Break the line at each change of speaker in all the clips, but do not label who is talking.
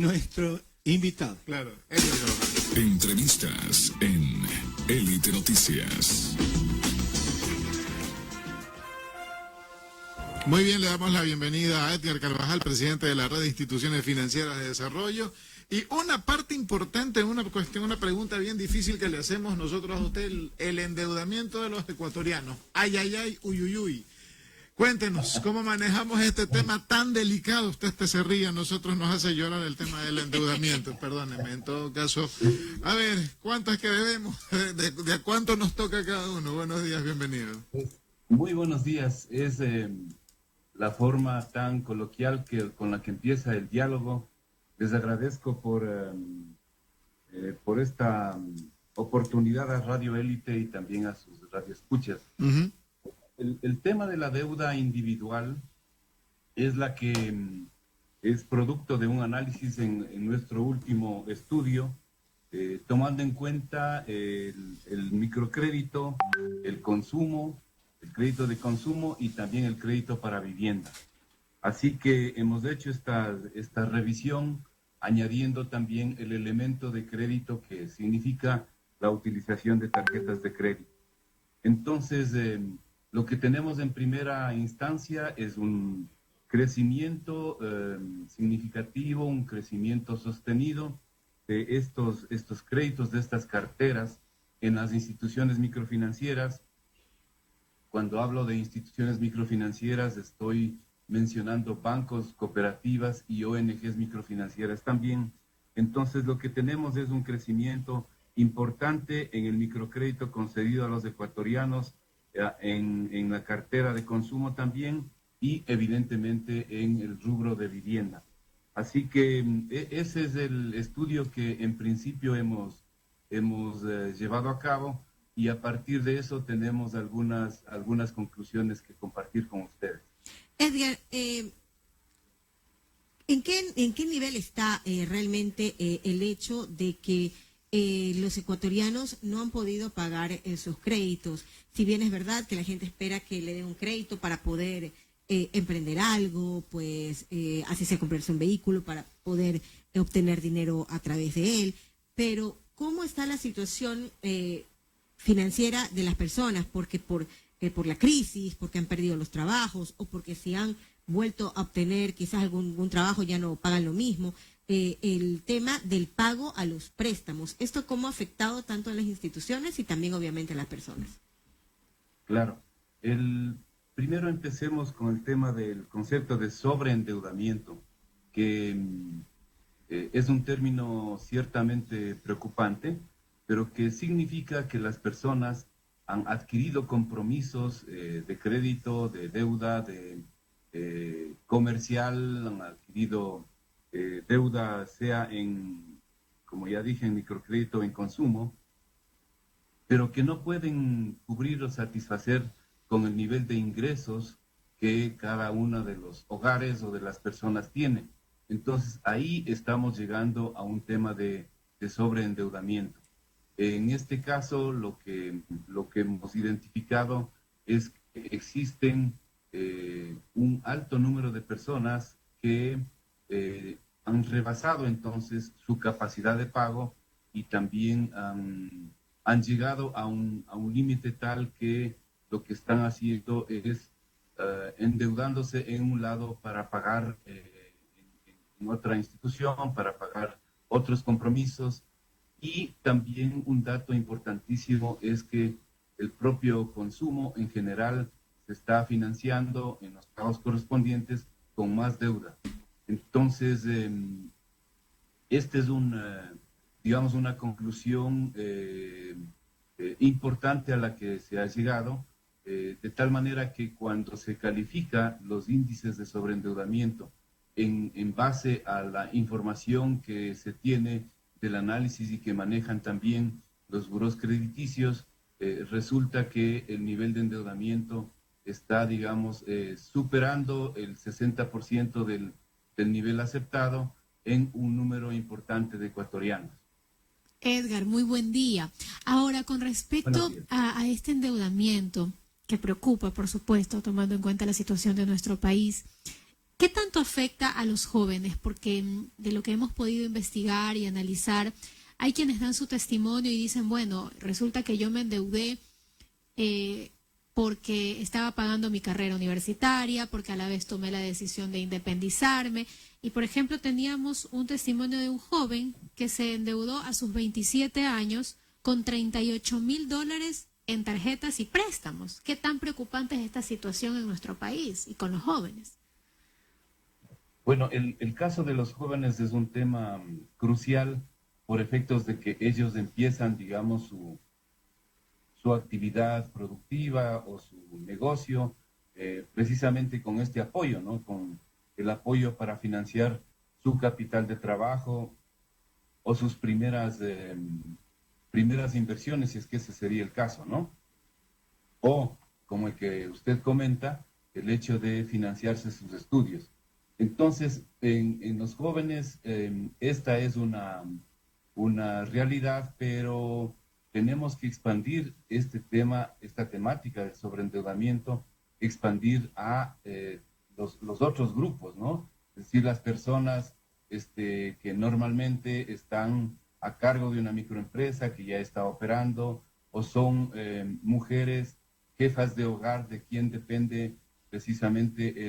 nuestro invitado.
Claro.
Entrevistas en Élite Noticias.
Muy bien, le damos la bienvenida a Edgar Carvajal, presidente de la Red de Instituciones Financieras de Desarrollo. Y una parte importante, una pregunta bien difícil que le hacemos nosotros a usted, el endeudamiento de los ecuatorianos. Ay, ay, ay, uy, uy, uy. Cuéntenos, ¿cómo manejamos este tema tan delicado? Usted se ríe, nosotros nos hace llorar el tema del endeudamiento, perdóneme, en todo caso. A ver, ¿cuánto es que debemos? ¿De a cuánto nos toca cada uno? Buenos días, bienvenido.
Muy buenos días. Es la forma tan coloquial con la que empieza el diálogo. Les agradezco por esta oportunidad a Radio Élite y también a sus radioescuchas.
Uh-huh.
El tema de la deuda individual es la que es producto de un análisis en nuestro último estudio, tomando en cuenta el microcrédito, el consumo, el crédito de consumo y también el crédito para vivienda. Así que hemos hecho esta revisión añadiendo también el elemento de crédito que significa la utilización de tarjetas de crédito. Entonces, lo que tenemos en primera instancia es un crecimiento significativo, un crecimiento sostenido de estos créditos, de estas carteras en las instituciones microfinancieras. Cuando hablo de instituciones microfinancieras estoy mencionando bancos, cooperativas y ONGs microfinancieras también. Entonces lo que tenemos es un crecimiento importante en el microcrédito concedido a los ecuatorianos, en la cartera de consumo también y evidentemente en el rubro de vivienda. Así que ese es el estudio que en principio hemos llevado a cabo y a partir de eso tenemos algunas conclusiones que compartir con ustedes.
Edgar, ¿en qué nivel está realmente el hecho de que los ecuatorianos no han podido pagar sus créditos? Si bien es verdad que la gente espera que le den un crédito para poder emprender algo, pues así sea comprarse un vehículo para poder obtener dinero a través de él, pero ¿cómo está la situación financiera de las personas? Porque por la crisis, porque han perdido los trabajos o porque si han vuelto a obtener quizás algún trabajo ya no pagan lo mismo. El tema del pago a los préstamos, ¿esto cómo ha afectado tanto a las instituciones y también obviamente a las personas?
Claro. Primero empecemos con el tema del concepto de sobreendeudamiento, que es un término ciertamente preocupante, pero que significa que las personas han adquirido compromisos de crédito, de deuda, de comercial, han adquirido deuda, sea como ya dije, en microcrédito o en consumo, pero que no pueden cubrir o satisfacer con el nivel de ingresos que cada uno de los hogares o de las personas tiene. Entonces, ahí estamos llegando a un tema de sobreendeudamiento. En este caso, lo que hemos identificado es que existen un alto número de personas que han rebasado entonces su capacidad de pago y también han llegado a un límite tal que lo que están haciendo es endeudándose en un lado para pagar en otra institución, para pagar otros compromisos. Y también un dato importantísimo es que el propio consumo en general se está financiando en los pagos correspondientes con más deuda. Entonces, esta es una conclusión importante a la que se ha llegado, de tal manera que cuando se califica los índices de sobreendeudamiento en base a la información que se tiene del análisis y que manejan también los burós crediticios, resulta que el nivel de endeudamiento está, digamos, superando el 60% del nivel aceptado en un número importante de ecuatorianos.
Edgar, muy buen día. Ahora, con respecto a este endeudamiento, que preocupa, por supuesto, tomando en cuenta la situación de nuestro país, ¿qué tanto afecta a los jóvenes? Porque de lo que hemos podido investigar y analizar, hay quienes dan su testimonio y dicen, bueno, resulta que yo me endeudé porque estaba pagando mi carrera universitaria, porque a la vez tomé la decisión de independizarme. Y, por ejemplo, teníamos un testimonio de un joven que se endeudó a sus 27 años con $38,000 en tarjetas y préstamos. ¿Qué tan preocupante es esta situación en nuestro país y con los jóvenes?
Bueno, el caso de los jóvenes es un tema crucial por efectos de que ellos empiezan, digamos, su actividad productiva o su negocio precisamente con este apoyo, ¿no? Con el apoyo para financiar su capital de trabajo o sus primeras inversiones, si es que ese sería el caso, ¿no? O, como el que usted comenta, el hecho de financiarse sus estudios. Entonces, en los jóvenes, esta es una realidad, pero tenemos que expandir este tema, esta temática del sobreendeudamiento, expandir a los otros grupos, ¿no? Es decir, las personas que normalmente están a cargo de una microempresa que ya está operando, o son mujeres, jefas de hogar de quien depende precisamente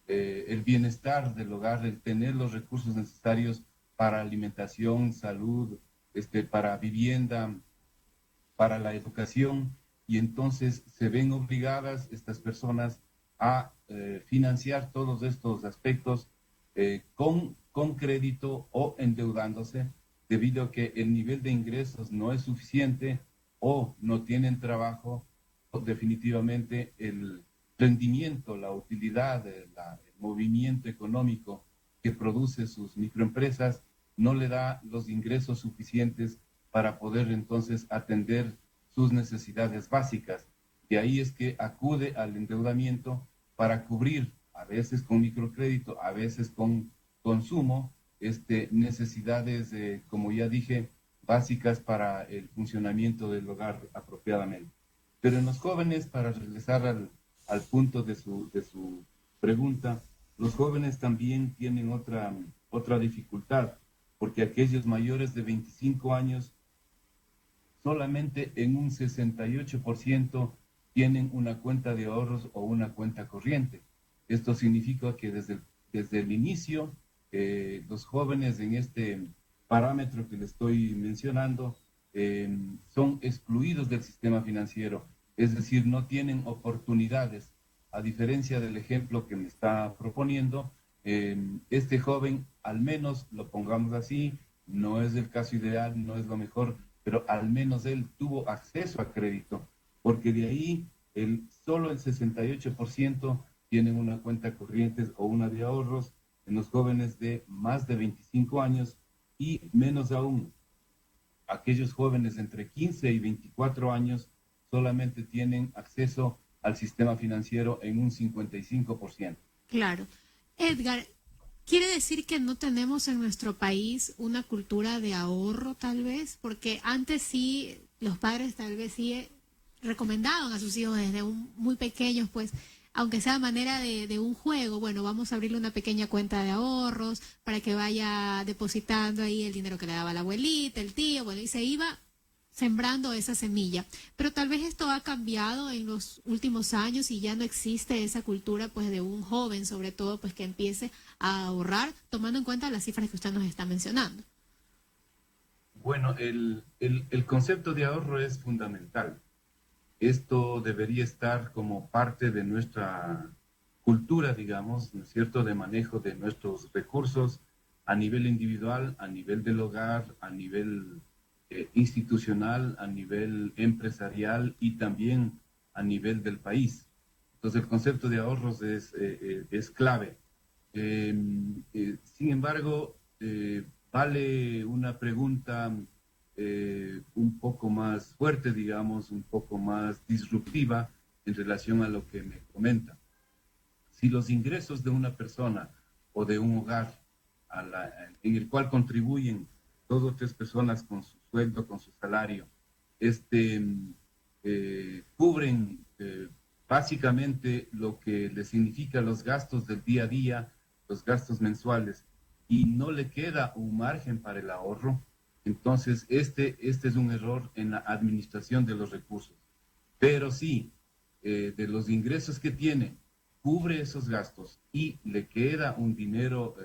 el bienestar del hogar, el tener los recursos necesarios para alimentación, salud, para vivienda, para la educación, y entonces se ven obligadas estas personas a financiar todos estos aspectos con crédito o endeudándose, debido a que el nivel de ingresos no es suficiente o no tienen trabajo, o definitivamente el rendimiento, la utilidad, el movimiento económico que produce sus microempresas no le da los ingresos suficientes para poder entonces atender sus necesidades básicas. De ahí es que acude al endeudamiento para cubrir, a veces con microcrédito, a veces con consumo, necesidades, como ya dije, básicas para el funcionamiento del hogar apropiadamente. Pero en los jóvenes, para regresar al punto de su pregunta, los jóvenes también tienen otra dificultad, porque aquellos mayores de 25 años, solamente en un 68% tienen una cuenta de ahorros o una cuenta corriente. Esto significa que desde el inicio, los jóvenes en este parámetro que le estoy mencionando son excluidos del sistema financiero, es decir, no tienen oportunidades. A diferencia del ejemplo que me está proponiendo, este joven, al menos lo pongamos así, no es el caso ideal, no es lo mejor, pero al menos él tuvo acceso a crédito, porque de ahí solo el 68% tienen una cuenta corriente o una de ahorros en los jóvenes de más de 25 años, y menos aún aquellos jóvenes entre 15 y 24 años solamente tienen acceso al sistema financiero en un 55%.
Claro. Edgar, ¿quiere decir que no tenemos en nuestro país una cultura de ahorro, tal vez? Porque antes sí, los padres tal vez sí recomendaban a sus hijos desde muy pequeños, pues, aunque sea manera de un juego, bueno, vamos a abrirle una pequeña cuenta de ahorros para que vaya depositando ahí el dinero que le daba la abuelita, el tío, bueno, y se iba sembrando esa semilla. Pero tal vez esto ha cambiado en los últimos años y ya no existe esa cultura, pues, de un joven, sobre todo, pues, que empiece a ahorrar, tomando en cuenta las cifras que usted nos está mencionando.
Bueno, el concepto de ahorro es fundamental. Esto debería estar como parte de nuestra cultura, digamos, ¿no es cierto?, de manejo de nuestros recursos a nivel individual, a nivel del hogar, a nivel institucional, a nivel empresarial y también a nivel del país. Entonces, el concepto de ahorros es clave. Sin embargo, vale una pregunta un poco más fuerte, digamos, un poco más disruptiva en relación a lo que me comenta. Si los ingresos de una persona o de un hogar en el cual contribuyen dos o tres personas con su sueldo, con su salario, cubren básicamente lo que le significa los gastos del día a día, los gastos mensuales, y no le queda un margen para el ahorro, entonces este es un error en la administración de los recursos. Pero sí, de los ingresos que tiene, cubre esos gastos y le queda un dinero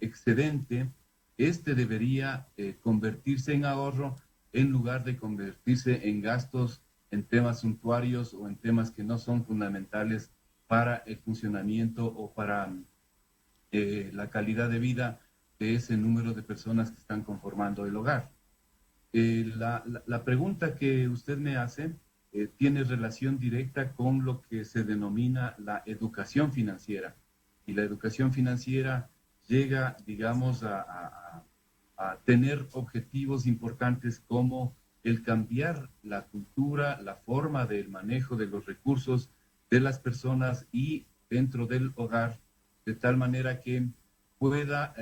excedente, este debería convertirse en ahorro en lugar de convertirse en gastos en temas suntuarios o en temas que no son fundamentales para el funcionamiento o para la calidad de vida de ese número de personas que están conformando el hogar. La pregunta que usted me hace tiene relación directa con lo que se denomina la educación financiera. Y la educación financiera llega, digamos, a tener objetivos importantes como el cambiar la cultura, la forma del manejo de los recursos de las personas y dentro del hogar, de tal manera que pueda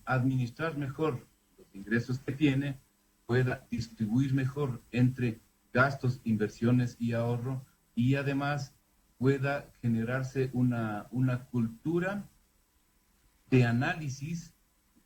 administrar mejor los ingresos que tiene, pueda distribuir mejor entre gastos, inversiones y ahorro, y además pueda generarse una cultura de análisis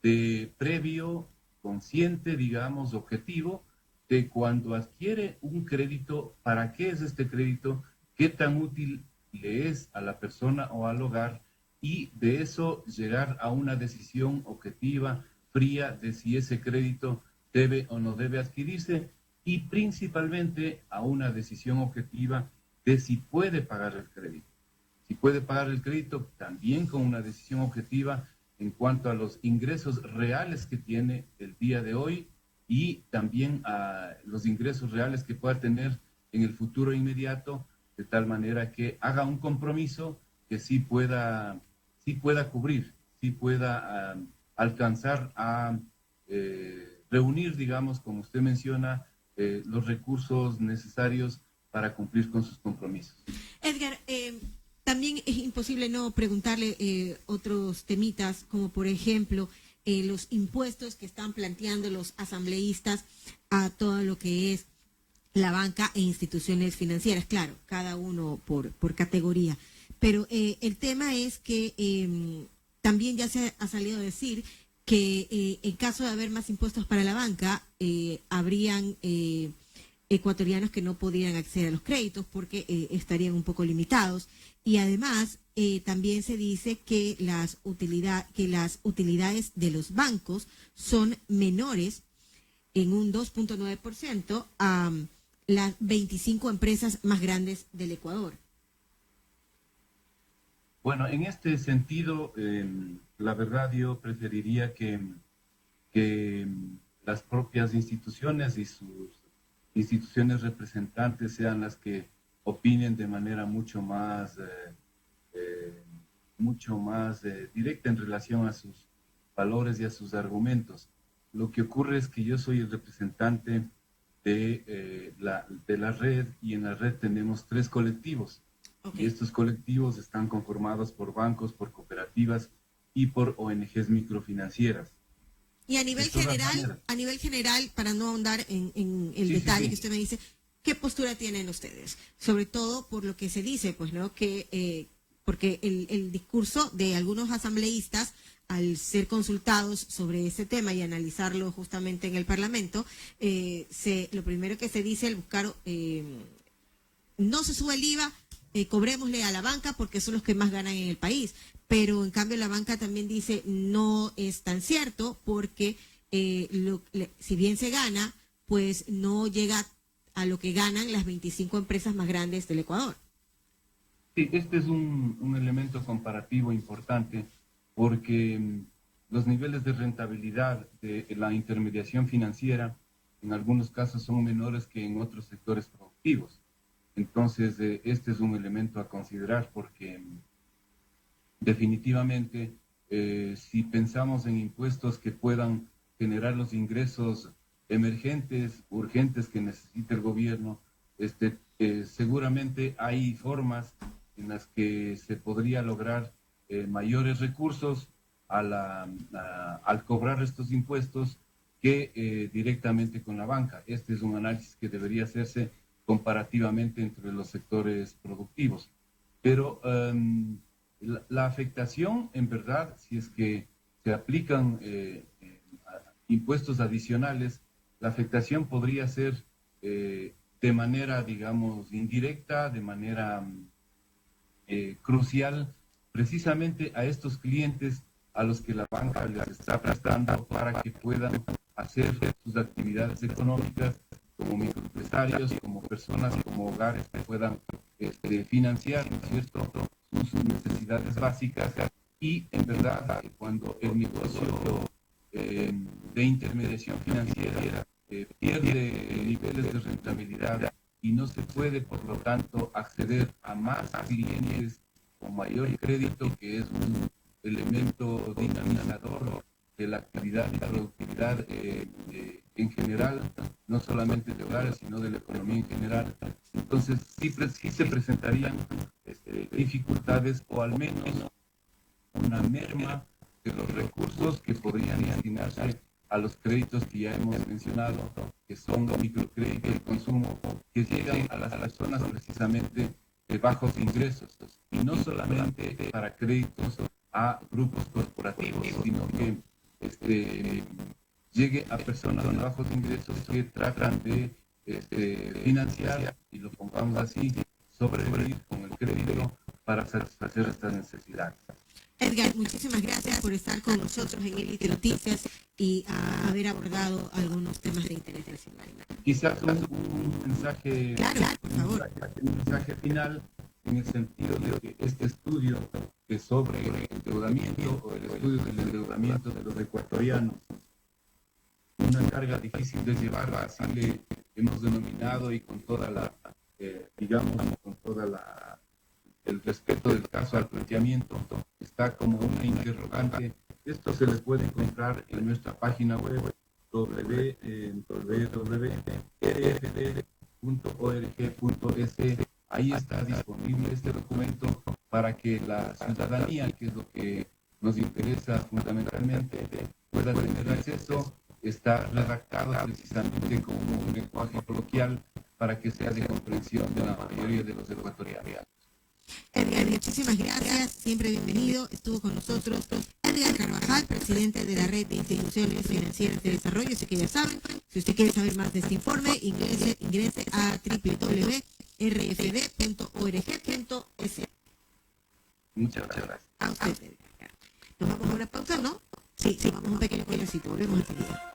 de previo, consciente, digamos, objetivo, de cuando adquiere un crédito, para qué es este crédito, qué tan útil le es a la persona o al hogar, y de eso llegar a una decisión objetiva, fría, de si ese crédito debe o no debe adquirirse, y principalmente a una decisión objetiva de si puede pagar el crédito. Si puede pagar el crédito, también con una decisión objetiva en cuanto a los ingresos reales que tiene el día de hoy y también a los ingresos reales que pueda tener en el futuro inmediato, de tal manera que haga un compromiso que sí pueda cubrir, sí pueda alcanzar a reunir, digamos, como usted menciona, los recursos necesarios para cumplir con sus compromisos.
Edgar, también es imposible no preguntarle otros temitas, como por ejemplo los impuestos que están planteando los asambleístas a todo lo que es la banca e instituciones financieras. Claro, cada uno por categoría. Pero el tema es que también ya se ha salido a decir que en caso de haber más impuestos para la banca, habrían ecuatorianos que no podrían acceder a los créditos porque estarían un poco limitados. Y además, también se dice que las utilidades de los bancos son menores en un 2.9% a las 25 empresas más grandes del Ecuador.
Bueno, en este sentido, la verdad yo preferiría que las propias instituciones y sus instituciones representantes sean las que opinen de manera mucho más directa en relación a sus valores y a sus argumentos. Lo que ocurre es que yo soy el representante de la red, y en la red tenemos 3 colectivos. Okay. Y estos colectivos están conformados por bancos, por cooperativas y por ONGs microfinancieras.
Y a nivel general, para no ahondar en el detalle que usted me dice, ¿qué postura tienen ustedes? Sobre todo por lo que se dice, pues, ¿no? Que porque el discurso de algunos asambleístas, al ser consultados sobre ese tema y analizarlo justamente en el Parlamento, lo primero que se dice al buscar, no se sube el IVA, cobrémosle a la banca porque son los que más ganan en el país. Pero en cambio la banca también dice no es tan cierto porque si bien se gana, pues no llega a lo que ganan las 25 empresas más grandes del Ecuador.
Sí, este es un elemento comparativo importante porque los niveles de rentabilidad de la intermediación financiera en algunos casos son menores que en otros sectores productivos. Entonces, este es un elemento a considerar porque definitivamente, si pensamos en impuestos que puedan generar los ingresos emergentes, urgentes que necesita el gobierno, seguramente hay formas en las que se podría lograr mayores recursos al cobrar estos impuestos que directamente con la banca. Este es un análisis que debería hacerse comparativamente entre los sectores productivos. Pero la afectación, en verdad, si es que se aplican impuestos adicionales, la afectación podría ser de manera, digamos, indirecta, de manera crucial, precisamente a estos clientes a los que la banca les está prestando para que puedan hacer sus actividades económicas como microempresarios, como personas, como hogares que puedan financiar, ¿no es cierto?, sus necesidades básicas. Y en verdad, cuando el negocio de intermediación financiera pierde niveles de rentabilidad y no se puede, por lo tanto, acceder a más clientes con mayor crédito, que es un elemento dinamizador de la actividad y productividad en general, no solamente de hogares, sino de la economía en general. Entonces, sí se presentarían dificultades, o al menos una merma de los recursos que podrían destinarse a los créditos que ya hemos mencionado, que son microcréditos de consumo, que llegan a las personas precisamente de bajos ingresos, y no solamente para créditos a grupos corporativos, sino que llegue a personas de bajos ingresos que tratan de financiar, y lo pongamos así, sobrevivir con el crédito para satisfacer estas necesidades.
Edgar, muchísimas gracias por estar con nosotros en Élite Noticias y haber abordado algunos temas de interés nacional.
Quizás un mensaje,
Claro, por favor.
Un mensaje final, en el sentido de que este estudio es sobre el endeudamiento, o el estudio del endeudamiento de los ecuatorianos, una carga difícil de llevar, así le hemos denominado, y con toda la, digamos, con toda el respeto del caso al planteamiento, está como una interrogante. Esto se le puede encontrar en nuestra página web www.rfd.org.es. Ahí está disponible este documento para que la ciudadanía, que es lo que nos interesa fundamentalmente, pueda tener acceso. Está redactado precisamente como un lenguaje coloquial para que sea de comprensión de la mayoría de los ecuatorianos.
Edgar, muchísimas gracias, siempre bienvenido. Estuvo con nosotros Edgar Carvajal, presidente de la Red de Instituciones Financieras de Desarrollo. Así que ya saben, si usted quiere saber más de este informe, ingrese a www.rfd.org.es.
Muchas gracias.
A usted, Edgar. Nos vamos a una pausa, ¿no? Sí, vamos a un pequeño collarcito. Volvemos enseguida.